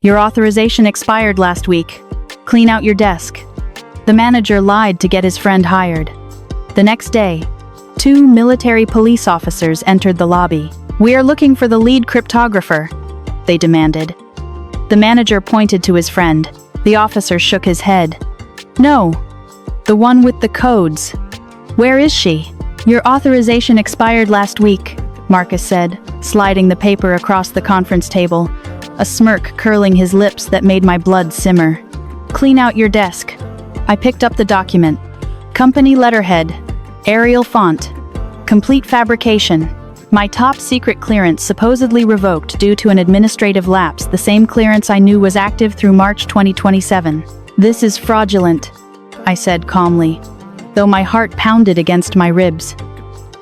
Your authorization expired last week. Clean out your desk. The manager lied to get his friend hired. The next day, 2 military police officers entered the lobby. We are looking for the lead cryptographer, they demanded. The manager pointed to his friend. The officer shook his head. No, the one with the codes. Where is she? Your authorization expired last week, Marcus said, sliding the paper across the conference table, a smirk curling his lips that made my blood simmer. Clean out your desk. I picked up the document. Company letterhead, Arial font, complete fabrication. My top secret clearance supposedly revoked due to an administrative lapse, the same clearance I knew was active through March 2027. This is fraudulent, I said calmly, though my heart pounded against my ribs.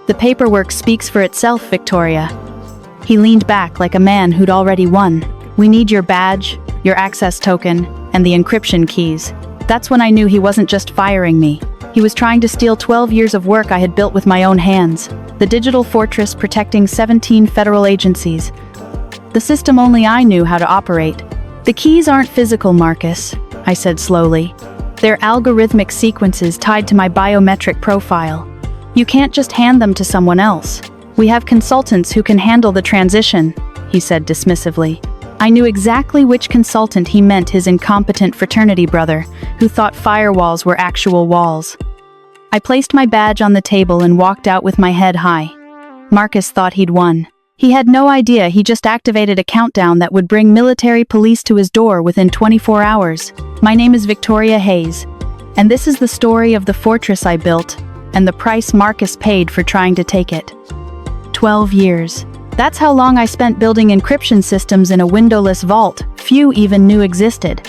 The paperwork speaks for itself, Victoria. He leaned back like a man who'd already won. We need your badge, your access token, and the encryption keys. That's when I knew he wasn't just firing me. He was trying to steal 12 years of work I had built with my own hands. The digital fortress protecting 17 federal agencies. The system only I knew how to operate. The keys aren't physical, Marcus, I said slowly. They're algorithmic sequences tied to my biometric profile. You can't just hand them to someone else. We have consultants who can handle the transition, he said dismissively. I knew exactly which consultant he meant, his incompetent fraternity brother, who thought firewalls were actual walls. I placed my badge on the table and walked out with my head high. Marcus thought he'd won. He had no idea he just activated a countdown that would bring military police to his door within 24 hours. My name is Victoria Hayes, and this is the story of the fortress I built and the price Marcus paid for trying to take it. 12 years. That's how long I spent building encryption systems in a windowless vault few even knew existed.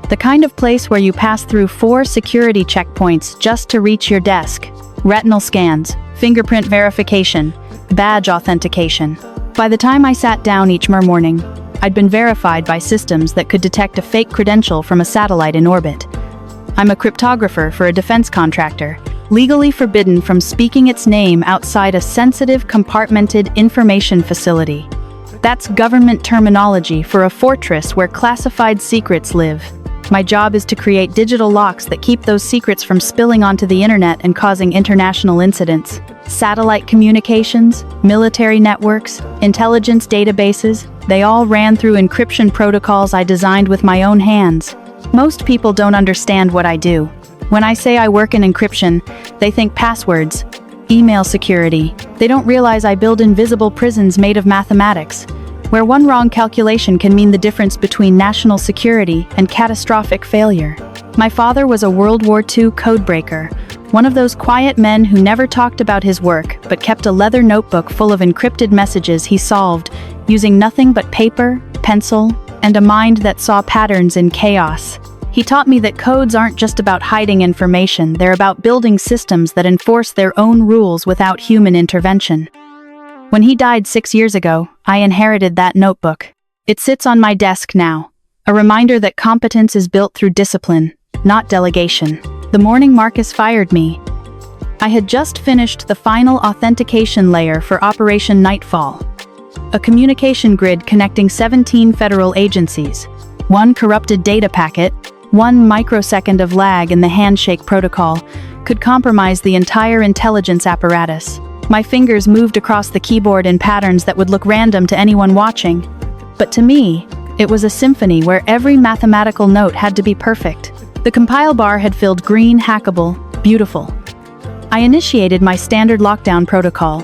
The kind of place where you pass through 4 security checkpoints just to reach your desk. Retinal scans, fingerprint verification, badge authentication. By the time I sat down each morning, I'd been verified by systems that could detect a fake credential from a satellite in orbit. I'm a cryptographer for a defense contractor, legally forbidden from speaking its name outside a sensitive, compartmented information facility. That's government terminology for a fortress where classified secrets live. My job is to create digital locks that keep those secrets from spilling onto the internet and causing international incidents. Satellite communications, military networks, intelligence databases, they all ran through encryption protocols I designed with my own hands. Most people don't understand what I do. When I say I work in encryption, they think passwords, email security. They don't realize I build invisible prisons made of mathematics, where one wrong calculation can mean the difference between national security and catastrophic failure. My father was a World War II codebreaker, one of those quiet men who never talked about his work but kept a leather notebook full of encrypted messages he solved using nothing but paper, pencil, and a mind that saw patterns in chaos. He taught me that codes aren't just about hiding information, they're about building systems that enforce their own rules without human intervention. When he died 6 years ago, I inherited that notebook. It sits on my desk now, a reminder that competence is built through discipline, not delegation. The morning Marcus fired me, I had just finished the final authentication layer for Operation Nightfall, a communication grid connecting 17 federal agencies. One corrupted data packet, 1 microsecond of lag in the handshake protocol, could compromise the entire intelligence apparatus. My fingers moved across the keyboard in patterns that would look random to anyone watching. But to me, it was a symphony where every mathematical note had to be perfect. The compile bar had filled green, hackable, beautiful. I initiated my standard lockdown protocol.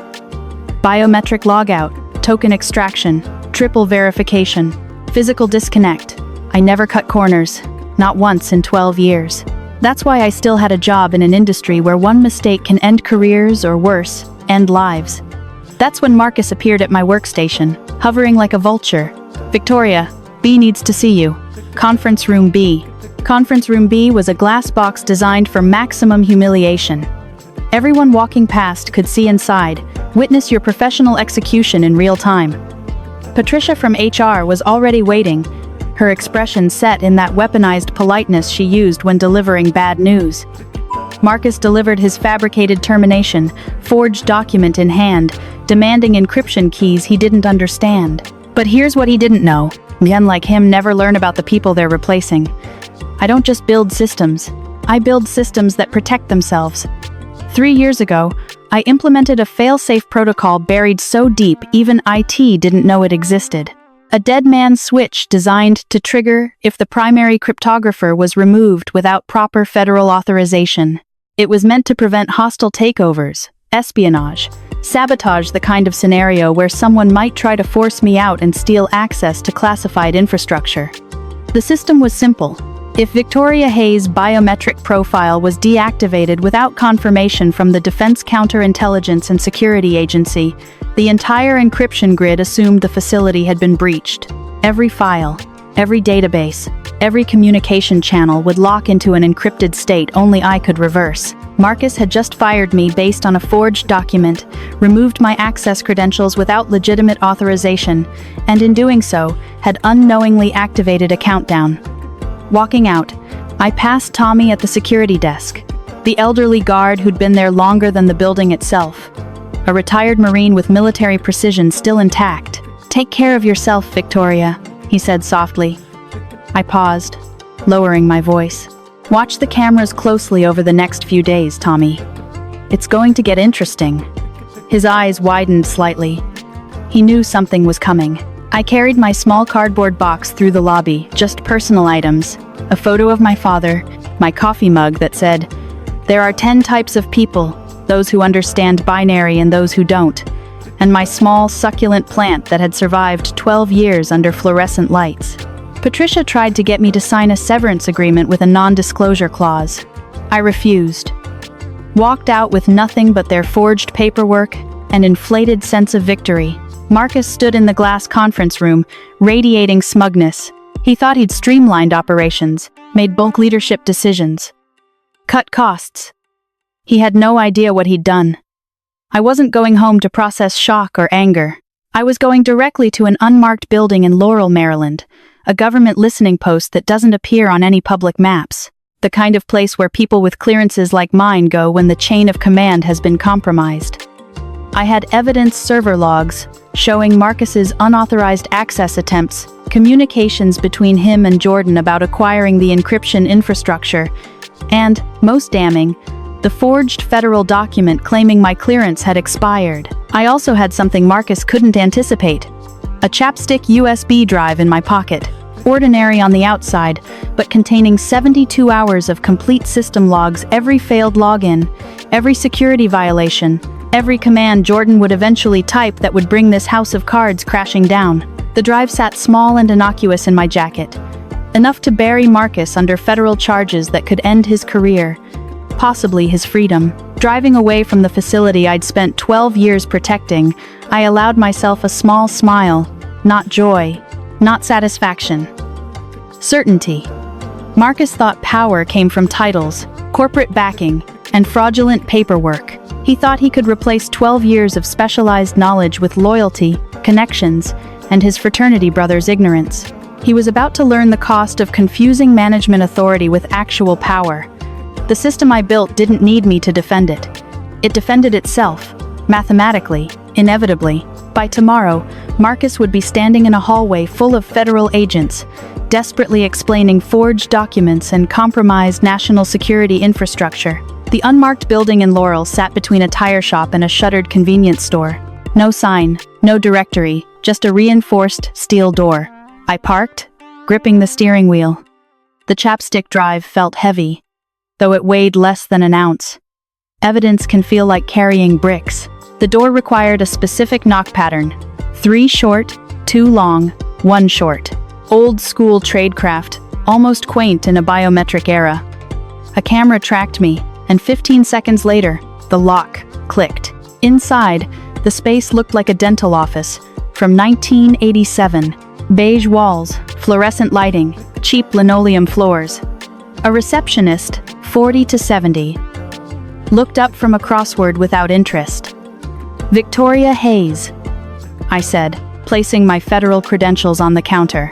Biometric logout, token extraction, triple verification, physical disconnect. I never cut corners, not once in 12 years. That's why I still had a job in an industry where one mistake can end careers or worse, end lives. That's when Marcus appeared at my workstation, hovering like a vulture. Victoria, B needs to see you. Conference Room B. Conference Room B was a glass box designed for maximum humiliation. Everyone walking past could see inside, witness your professional execution in real time. Patricia from HR was already waiting, her expression set in that weaponized politeness she used when delivering bad news. Marcus delivered his fabricated termination, forged document in hand, demanding encryption keys he didn't understand. But here's what he didn't know. Men like him never learn about the people they're replacing. I don't just build systems. I build systems that protect themselves. 3 years ago, I implemented a fail-safe protocol buried so deep even IT didn't know it existed. A dead man's switch designed to trigger if the primary cryptographer was removed without proper federal authorization. It was meant to prevent hostile takeovers, espionage, sabotage, the kind of scenario where someone might try to force me out and steal access to classified infrastructure. The system was simple. If Victoria Hayes' biometric profile was deactivated without confirmation from the Defense Counterintelligence and Security Agency, the entire encryption grid assumed the facility had been breached. Every file, every database, every communication channel would lock into an encrypted state only I could reverse. Marcus had just fired me based on a forged document, removed my access credentials without legitimate authorization, and in doing so, had unknowingly activated a countdown. Walking out, I passed Tommy at the security desk, the elderly guard who'd been there longer than the building itself. A retired Marine with military precision still intact. "Take care of yourself, Victoria," he said softly. I paused, lowering my voice. "Watch the cameras closely over the next few days, Tommy. It's going to get interesting." His eyes widened slightly. He knew something was coming. I carried my small cardboard box through the lobby, just personal items, a photo of my father, my coffee mug that said, "There are 10 types of people, those who understand binary and those who don't," and my small, succulent plant that had survived 12 years under fluorescent lights. Patricia tried to get me to sign a severance agreement with a non-disclosure clause. I refused. Walked out with nothing but their forged paperwork and inflated sense of victory. Marcus stood in the glass conference room, radiating smugness. He thought he'd streamlined operations, made bulk leadership decisions, cut costs. He had no idea what he'd done. I wasn't going home to process shock or anger. I was going directly to an unmarked building in Laurel, Maryland, a government listening post that doesn't appear on any public maps, the kind of place where people with clearances like mine go when the chain of command has been compromised. I had evidence server logs showing Marcus's unauthorized access attempts, communications between him and Jordan about acquiring the encryption infrastructure, and, most damning, the forged federal document claiming my clearance had expired. I also had something Marcus couldn't anticipate: a chapstick USB drive in my pocket, ordinary on the outside, but containing 72 hours of complete system logs, every failed login, every security violation, every command Jordan would eventually type that would bring this house of cards crashing down. The drive sat small and innocuous in my jacket, enough to bury Marcus under federal charges that could end his career, possibly his freedom. Driving away from the facility I'd spent 12 years protecting, I allowed myself a small smile, not joy, not satisfaction. Certainty. Marcus thought power came from titles, corporate backing, and fraudulent paperwork. He thought he could replace 12 years of specialized knowledge with loyalty, connections, and his fraternity brother's ignorance. He was about to learn the cost of confusing management authority with actual power. The system I built didn't need me to defend it. It defended itself, mathematically, inevitably. By tomorrow, Marcus would be standing in a hallway full of federal agents, desperately explaining forged documents and compromised national security infrastructure. The unmarked building in Laurel sat between a tire shop and a shuttered convenience store. No sign, no directory, just a reinforced steel door. I parked, gripping the steering wheel. The chapstick drive felt heavy, though it weighed less than an ounce. Evidence can feel like carrying bricks. The door required a specific knock pattern: 3 short, 2 long, 1 short. Old school tradecraft, almost quaint in a biometric era. A camera tracked me, and 15 seconds later, the lock clicked. Inside, the space looked like a dental office from 1987. Beige walls, fluorescent lighting, cheap linoleum floors. A receptionist, 40 to 70, looked up from a crossword without interest. "Victoria Hayes," I said, placing my federal credentials on the counter.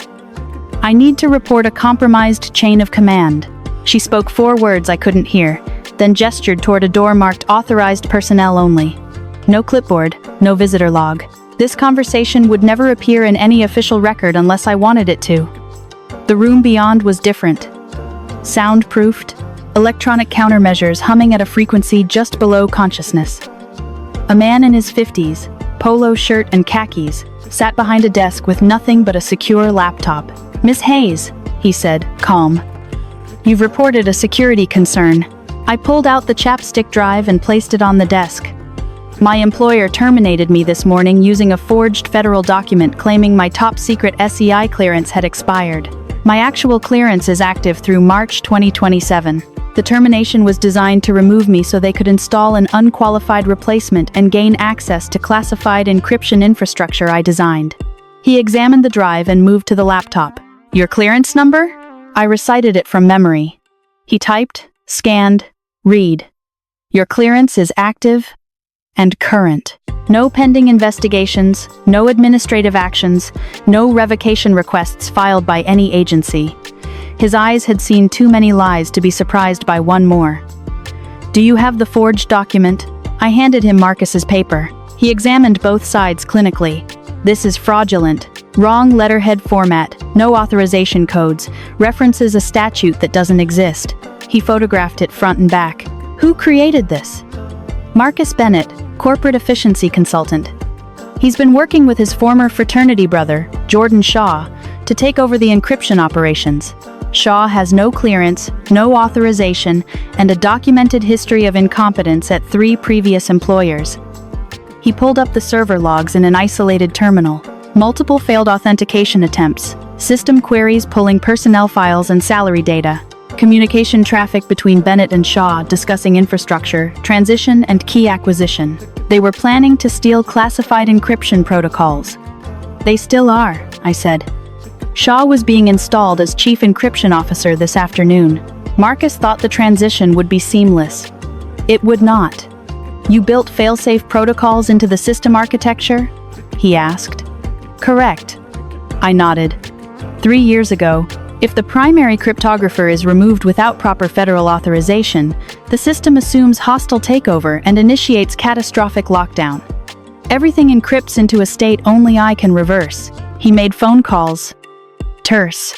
"I need to report a compromised chain of command." She spoke 4 words I couldn't hear, then gestured toward a door marked "Authorized personnel only." No clipboard, no visitor log. This conversation would never appear in any official record unless I wanted it to. The room beyond was different. Soundproofed, electronic countermeasures humming at a frequency just below consciousness. A man in his 50s, polo shirt and khakis, sat behind a desk with nothing but a secure laptop. "Miss Hayes," he said, calm. "You've reported a security concern." I pulled out the chapstick drive and placed it on the desk. "My employer terminated me this morning using a forged federal document claiming my top-secret SEI clearance had expired. My actual clearance is active through March 2027. The termination was designed to remove me so they could install an unqualified replacement and gain access to classified encryption infrastructure I designed." He examined the drive and moved to the laptop. "Your clearance number?" I recited it from memory. He typed, scanned, read. "Your clearance is active and current. No pending investigations, no administrative actions, no revocation requests filed by any agency." His eyes had seen too many lies to be surprised by one more. "Do you have the forged document?" I handed him Marcus's paper. He examined both sides clinically. "This is fraudulent. Wrong letterhead format, no authorization codes, references a statute that doesn't exist." He photographed it front and back. "Who created this?" "Marcus Bennett, corporate efficiency consultant. He's been working with his former fraternity brother, Jordan Shaw, to take over the encryption operations. Shaw has no clearance, no authorization, and a documented history of incompetence at 3 previous employers." He pulled up the server logs in an isolated terminal. Multiple failed authentication attempts, system queries pulling personnel files and salary data, communication traffic between Bennett and Shaw discussing infrastructure, transition, and key acquisition. They were planning to steal classified encryption protocols. "They still are," I said. "Shaw was being installed as Chief Encryption Officer this afternoon. Marcus thought the transition would be seamless. It would not." "You built fail-safe protocols into the system architecture?" he asked. "Correct." I nodded. 3 years ago, if the primary cryptographer is removed without proper federal authorization, the system assumes hostile takeover and initiates catastrophic lockdown. Everything encrypts into a state only I can reverse. He made phone calls. Terse.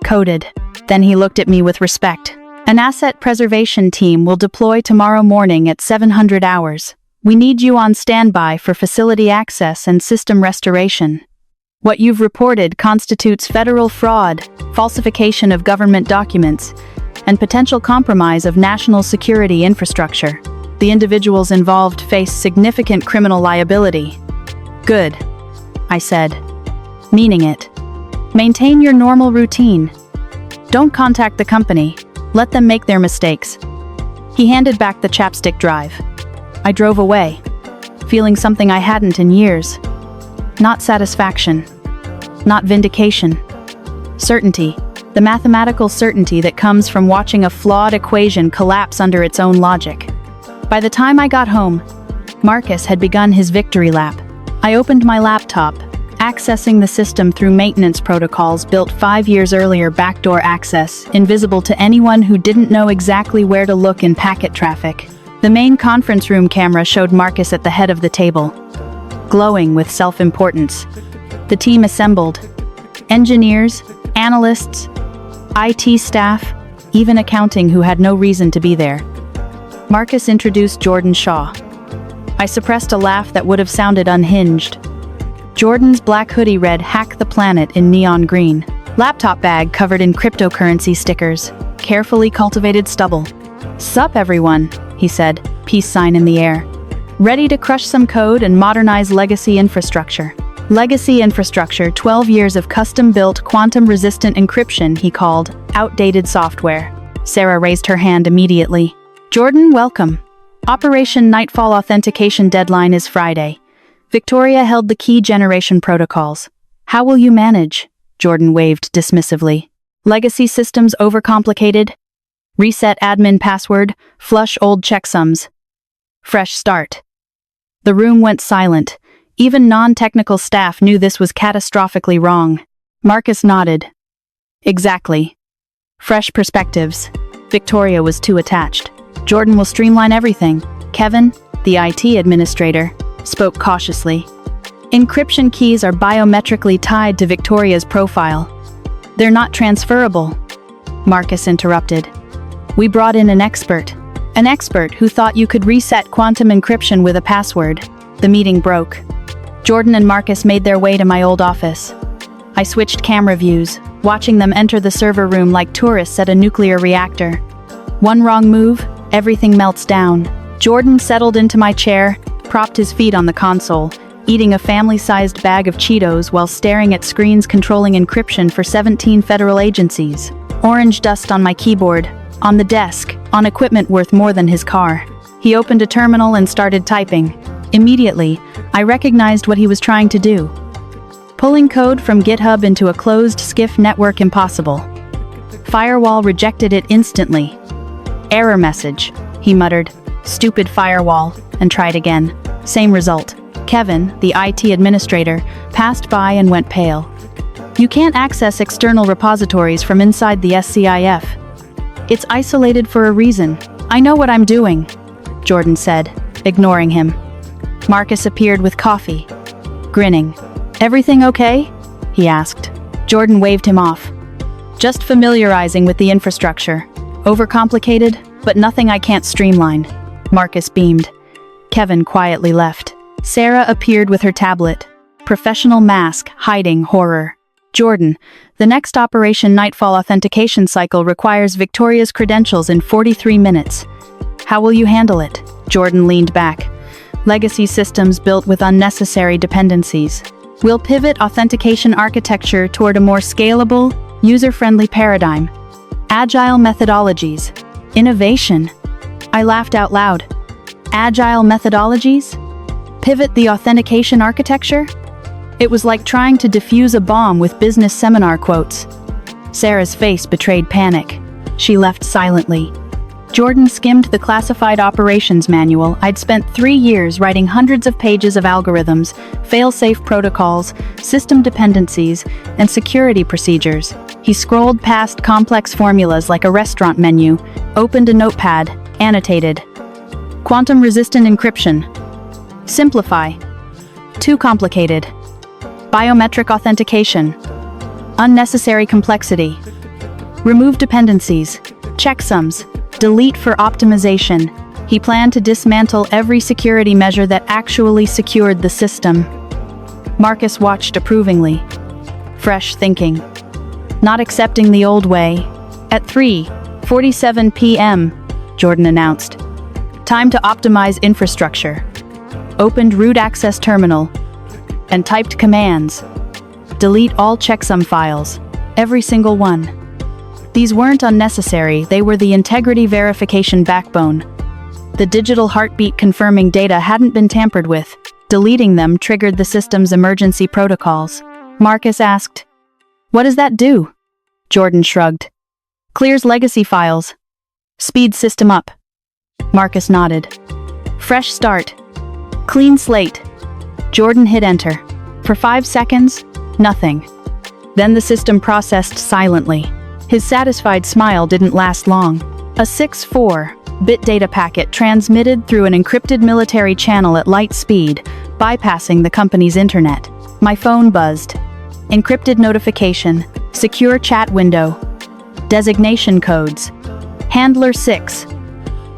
Coded. Then he looked at me with respect. "An asset preservation team will deploy tomorrow morning at 700 hours. We need you on standby for facility access and system restoration. What you've reported constitutes federal fraud, falsification of government documents, and potential compromise of national security infrastructure. The individuals involved face significant criminal liability." "Good," I said, meaning it. "Maintain your normal routine. Don't contact the company. Let them make their mistakes." He handed back the chapstick drive. I drove away, feeling something I hadn't in years. Not satisfaction. Not vindication. Certainty. The mathematical certainty that comes from watching a flawed equation collapse under its own logic. By the time I got home, Marcus had begun his victory lap. I opened my laptop, accessing the system through maintenance protocols built 5 years earlier, backdoor access, invisible to anyone who didn't know exactly where to look in packet traffic. The main conference room camera showed Marcus at the head of the table, glowing with self-importance. The team assembled. Engineers, analysts, IT staff, even accounting who had no reason to be there. Marcus introduced Jordan Shaw. I suppressed a laugh that would have sounded unhinged. Jordan's black hoodie read "Hack the Planet" in neon green. Laptop bag covered in cryptocurrency stickers. Carefully cultivated stubble. "Sup everyone," he said, peace sign in the air. "Ready to crush some code and modernize legacy infrastructure." Legacy infrastructure, 12 years of custom-built quantum-resistant encryption, he called, outdated software. Sarah raised her hand immediately. "Jordan, welcome. Operation Nightfall authentication deadline is Friday. Victoria held the key generation protocols. How will you manage?" Jordan waved dismissively. "Legacy systems overcomplicated? Reset admin password, flush old checksums. Fresh start." The room went silent. Even non-technical staff knew this was catastrophically wrong. Marcus nodded. "Exactly. Fresh perspectives." Victoria was too attached. "Jordan will streamline everything." Kevin, the IT administrator, spoke cautiously. Encryption keys are biometrically tied to Victoria's profile. They're not transferable, Marcus interrupted. We brought in an expert who thought you could reset quantum encryption with a password. The meeting broke. Jordan and Marcus made their way to my old office. I switched camera views, watching them enter the server room like tourists at a nuclear reactor. One wrong move, everything melts down. Jordan settled into my chair, propped his feet on the console, eating a family-sized bag of Cheetos while staring at screens controlling encryption for 17 federal agencies. Orange dust on my keyboard, on the desk, on equipment worth more than his car. He opened a terminal and started typing. Immediately, I recognized what he was trying to do. Pulling code from GitHub into a closed SCIF network impossible. Firewall rejected it instantly. Error message, he muttered. Stupid firewall, and tried again. Same result. Kevin, the IT administrator, passed by and went pale. You can't access external repositories from inside the SCIF. It's isolated for a reason. I know what I'm doing, Jordan said, ignoring him. Marcus appeared with coffee, grinning. Everything okay? He asked. Jordan waved him off. Just familiarizing with the infrastructure. Overcomplicated, but nothing I can't streamline. Marcus beamed. Kevin quietly left. Sarah appeared with her tablet. Professional mask, hiding horror. Jordan, the next Operation Nightfall authentication cycle requires Victoria's credentials in 43 minutes. How will you handle it? Jordan leaned back. Legacy systems built with unnecessary dependencies. We'll pivot authentication architecture toward a more scalable, user-friendly paradigm. Agile methodologies. Innovation. I laughed out loud. Agile methodologies? Pivot the authentication architecture? It was like trying to defuse a bomb with business seminar quotes. Sarah's face betrayed panic. She left silently. Jordan skimmed the classified operations manual. I'd spent 3 years writing hundreds of pages of algorithms, fail-safe protocols, system dependencies, and security procedures. He scrolled past complex formulas like a restaurant menu, opened a notepad, annotated. Quantum-resistant encryption. Simplify. Too complicated. Biometric authentication. Unnecessary complexity. Remove dependencies. Checksums. Delete for optimization. He planned to dismantle every security measure that actually secured the system. Marcus watched approvingly. Fresh thinking. Not accepting the old way. At 3:47 p.m., Jordan announced. Time to optimize infrastructure. Opened root access terminal and typed commands. Delete all checksum files, every single one. These weren't unnecessary, they were the integrity verification backbone. The digital heartbeat confirming data hadn't been tampered with. Deleting them triggered the system's emergency protocols. Marcus asked, "What does that do?" Jordan shrugged. "Clears legacy files. Speeds system up." Marcus nodded. "Fresh start. Clean slate." Jordan hit enter. For 5 seconds, nothing. Then the system processed silently. His satisfied smile didn't last long. A 64-bit data packet transmitted through an encrypted military channel at light speed, bypassing the company's internet. My phone buzzed. Encrypted notification, secure chat window, designation codes. Handler 6.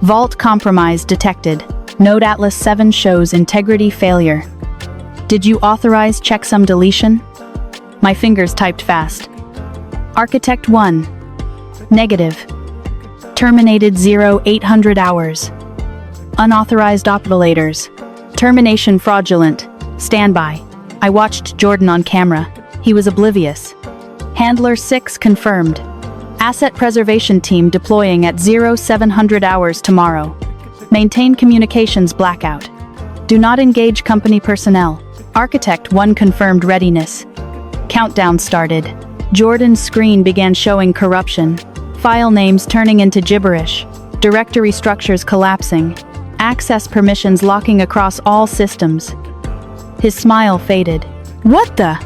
Vault compromise detected. Node Atlas 7 shows integrity failure. Did you authorize checksum deletion? My fingers typed fast. Architect 1. Negative. Terminated 0800 hours. Unauthorized operators. Termination fraudulent. Standby. I watched Jordan on camera. He was oblivious. Handler 6 confirmed. Asset preservation team deploying at 0700 hours tomorrow. Maintain communications blackout. Do not engage company personnel. Architect 1 confirmed readiness. Countdown started. Jordan's screen began showing corruption. File names turning into gibberish. Directory structures collapsing. Access permissions locking across all systems. His smile faded. "What the?"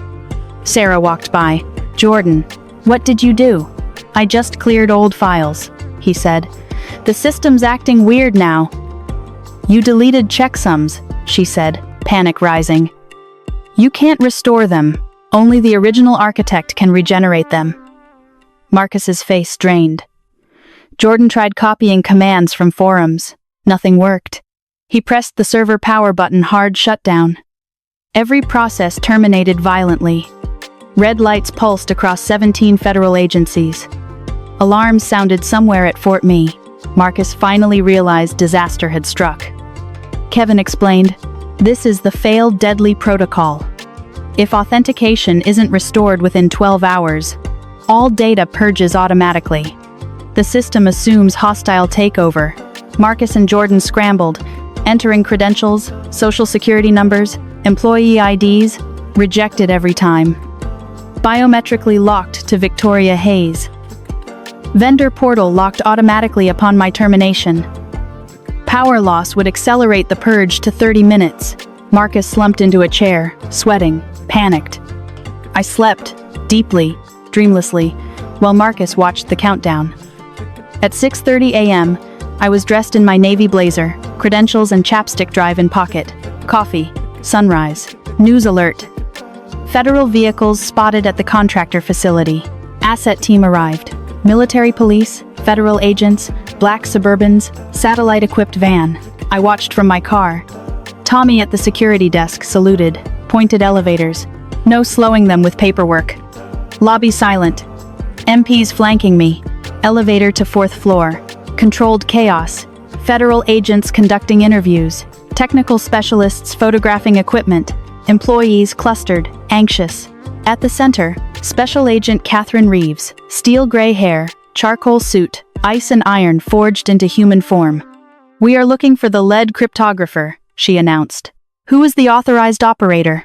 Sarah walked by. "Jordan, what did you do?" "I just cleared old files," he said. "The system's acting weird now." "You deleted checksums," she said, panic rising. You can't restore them. Only the original architect can regenerate them. Marcus's face drained. Jordan tried copying commands from forums. Nothing worked. He pressed the server power button hard shutdown. Every process terminated violently. Red lights pulsed across 17 federal agencies. Alarms sounded somewhere at Fort Mee. Marcus finally realized disaster had struck. Kevin explained, "This is the failed deadly protocol. If authentication isn't restored within 12 hours, all data purges automatically. The system assumes hostile takeover." Marcus and Jordan scrambled, entering credentials, social security numbers, employee IDs, rejected every time. Biometrically locked to Victoria Hayes. Vendor portal locked automatically upon my termination. Power loss would accelerate the purge to 30 minutes. Marcus slumped into a chair, sweating, panicked. I slept, deeply, dreamlessly, while Marcus watched the countdown. At 6:30 a.m., I was dressed in my navy blazer, credentials and chapstick drive in pocket. Coffee, sunrise, news alert. Federal vehicles spotted at the contractor facility. Asset team arrived. Military police, federal agents, black Suburbans, satellite-equipped van. I watched from my car. Tommy at the security desk saluted, pointed elevators. No slowing them with paperwork. Lobby silent. MPs flanking me. Elevator to 4th floor. Controlled chaos. Federal agents conducting interviews. Technical specialists photographing equipment. Employees clustered, anxious. At the center, Special Agent Catherine Reeves, steel gray hair, charcoal suit, ice and iron forged into human form. "We are looking for the lead cryptographer," she announced. "Who is the authorized operator?"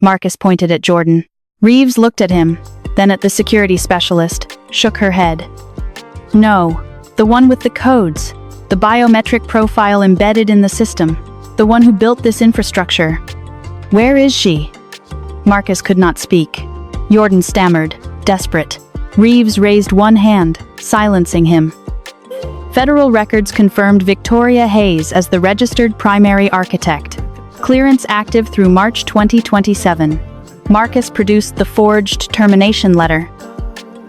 Marcus pointed at Jordan. Reeves looked at him, then at the security specialist, shook her head. "No, the one with the codes, the biometric profile embedded in the system, the one who built this infrastructure. Where is she?" Marcus could not speak. Jordan stammered, desperate. Reeves raised one hand, silencing him. Federal records confirmed Victoria Hayes as the registered primary architect. Clearance active through March 2027. Marcus produced the forged termination letter.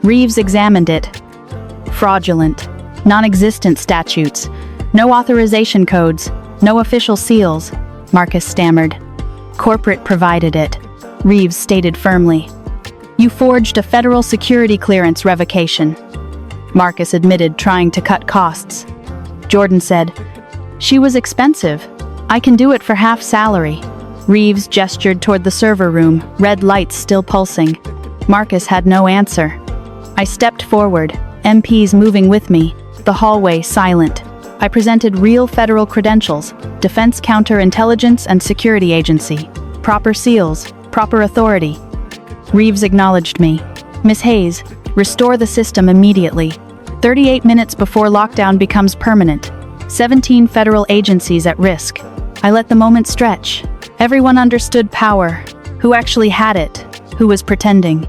Reeves examined it. Fraudulent. Non-existent statutes. No authorization codes. No official seals. Marcus stammered. Corporate provided it. Reeves stated firmly. "You forged a federal security clearance revocation." Marcus admitted trying to cut costs. Jordan said, "She was expensive. I can do it for half salary." Reeves gestured toward the server room, red lights still pulsing. Marcus had no answer. I stepped forward, MPs moving with me, the hallway silent. I presented real federal credentials, Defense Counterintelligence and Security Agency. Proper seals, proper authority. Reeves acknowledged me. "Miss Hayes, restore the system immediately. 38 minutes before lockdown becomes permanent. 17 federal agencies at risk." I let the moment stretch. Everyone understood power. Who actually had it? Who was pretending?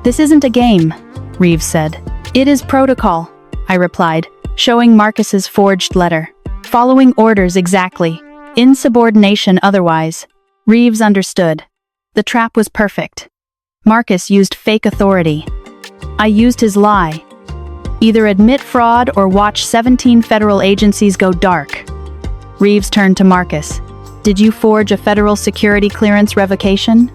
"This isn't a game," Reeves said. "It is protocol," I replied, showing Marcus's forged letter. "Following orders exactly. Insubordination otherwise." Reeves understood. The trap was perfect. Marcus used fake authority. I used his lie. Either admit fraud or watch 17 federal agencies go dark. Reeves turned to Marcus. "Did you forge a federal security clearance revocation?"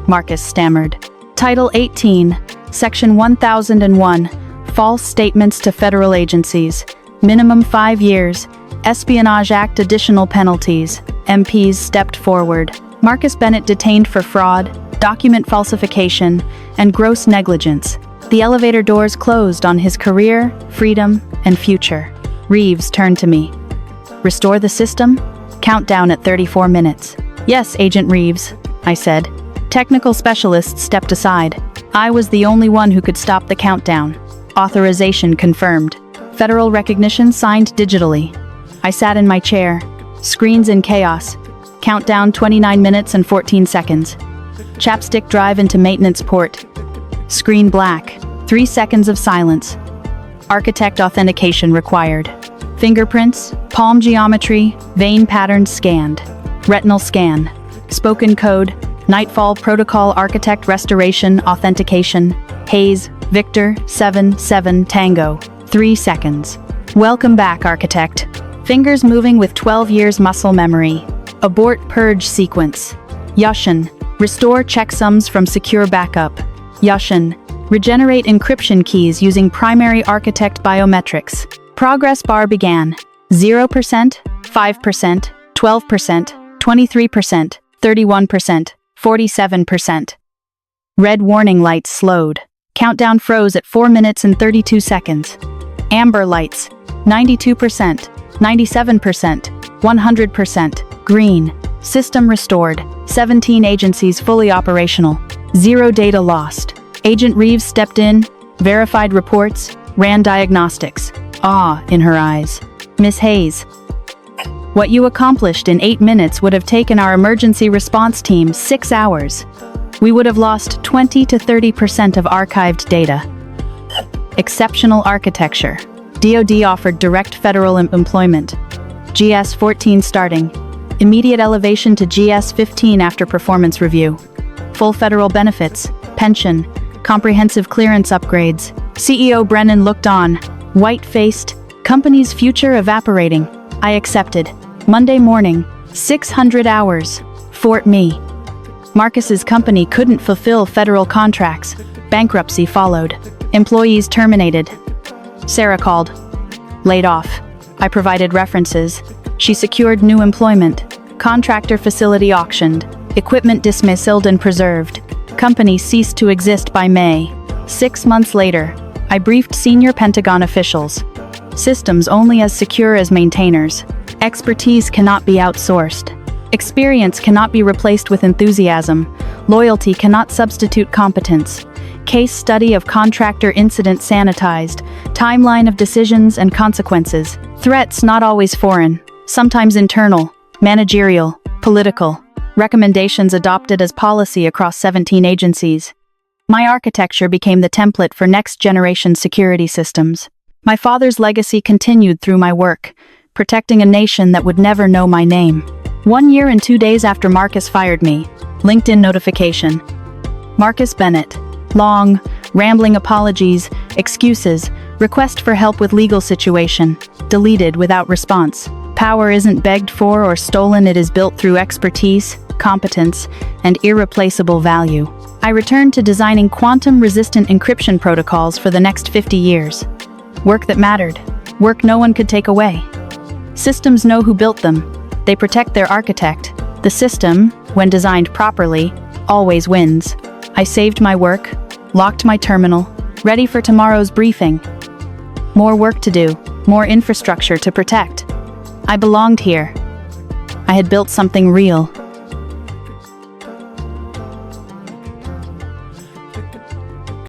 Marcus stammered. Title 18, Section 1001, False Statements to Federal Agencies. Minimum 5 years. Espionage Act additional penalties. MPs stepped forward. Marcus Bennett detained for fraud, document falsification, and gross negligence. The elevator doors closed on his career, freedom, and future. Reeves turned to me. "Restore the system? Countdown at 34 minutes. "Yes, Agent Reeves," I said. Technical specialists stepped aside. I was the only one who could stop the countdown. Authorization confirmed. Federal recognition signed digitally. I sat in my chair. Screens in chaos. Countdown 29 minutes and 14 seconds. Chapstick drive into maintenance port. Screen black. 3 seconds of silence. Architect authentication required. Fingerprints, palm geometry, vein patterns scanned. Retinal scan. Spoken code, Nightfall Protocol Architect Restoration Authentication. Hayes, Victor, 7-7 Tango. 3 seconds. Welcome back, Architect. Fingers moving with 12 years muscle memory. Abort purge sequence. Yushin. Restore checksums from secure backup. Yushin. Regenerate encryption keys using primary architect biometrics. Progress bar began. 0%, 5%, 12%, 23%, 31%, 47%. Red warning lights slowed. Countdown froze at 4 minutes and 32 seconds. Amber lights. 92%, 97%, 100%. Green. System restored. 17 agencies fully operational. 0 data lost. Agent Reeves stepped in, verified reports, ran diagnostics. Awe in her eyes. Miss Hayes. What you accomplished in 8 minutes would have taken our emergency response team 6 hours. We would have lost 20 to 30% of archived data. Exceptional architecture. DoD offered direct federal employment. GS-14 starting. Immediate elevation to GS-15 after performance review. Full federal benefits, pension, comprehensive clearance upgrades. CEO Brennan looked on, white-faced, company's future evaporating. I accepted. Monday morning, 600 hours. Fort Me. Marcus's company couldn't fulfill federal contracts. Bankruptcy followed. Employees terminated. Sarah called. Laid off. I provided references. She secured new employment. Contractor facility auctioned. Equipment dismantled and preserved. Company ceased to exist by May. 6 months later, I briefed senior Pentagon officials. Systems only as secure as maintainers. Expertise cannot be outsourced. Experience cannot be replaced with enthusiasm. Loyalty cannot substitute competence. Case study of contractor incident sanitized. Timeline of decisions and consequences. Threats not always foreign, sometimes internal, managerial, political. Recommendations adopted as policy across 17 agencies. My architecture became the template for next-generation security systems. My father's legacy continued through my work, protecting a nation that would never know my name. 1 year and 2 days after Marcus fired me, LinkedIn notification. Marcus Bennett. Long, rambling apologies, excuses, request for help with legal situation. Deleted without response. Power isn't begged for or stolen, it is built through expertise, competence, and irreplaceable value. I returned to designing quantum-resistant encryption protocols for the next 50 years. Work that mattered. Work no one could take away. Systems know who built them. They protect their architect. The system, when designed properly, always wins. I saved my work, locked my terminal, ready for tomorrow's briefing. More work to do, more infrastructure to protect. I belonged here. I had built something real.